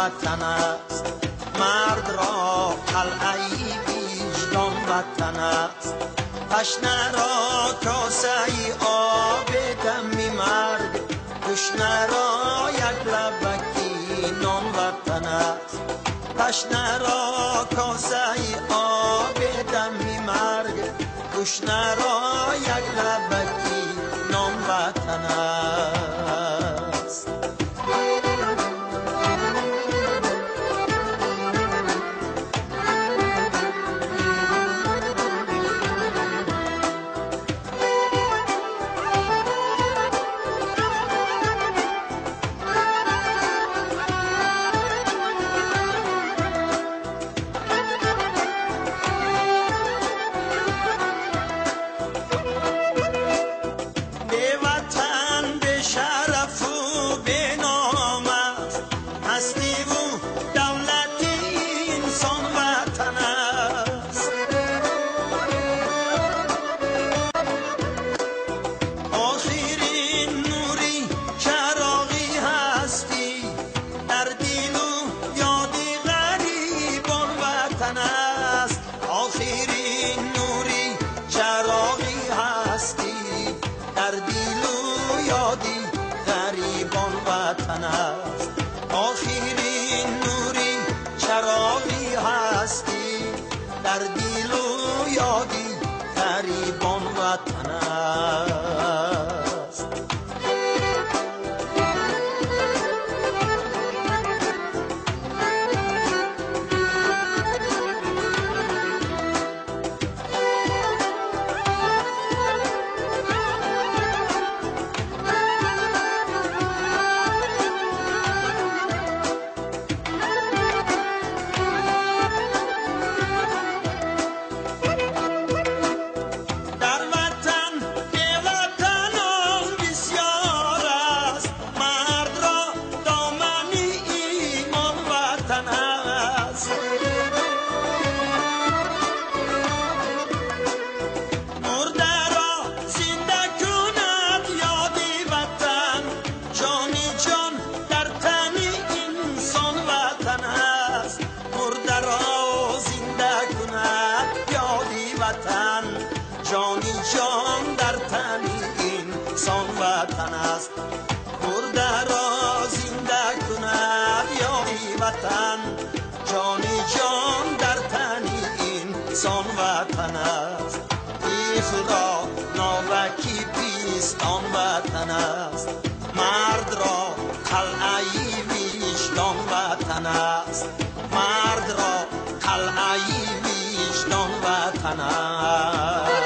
وطن است. مرد را قلعه وجدان وطن است. تشنه را کاسه آب دم مرگ، تشنه را یک لبکی نان وطن است. تشنه را کاسه آب دم مرگ، تشنه را یک لبکی نان وطن است. آخرین نوری چراغی هستی، در دل و یادی غریبان وطن است. جانی جان در تن انسان وطن است. مرده را زنده کند یاری وطن، جانی جان در تن انسان وطن است. طفل را ناوکی پیستان وطن است. مرد را قلعه وجدان وطن است. مرد را قلعه وجدان وطن است.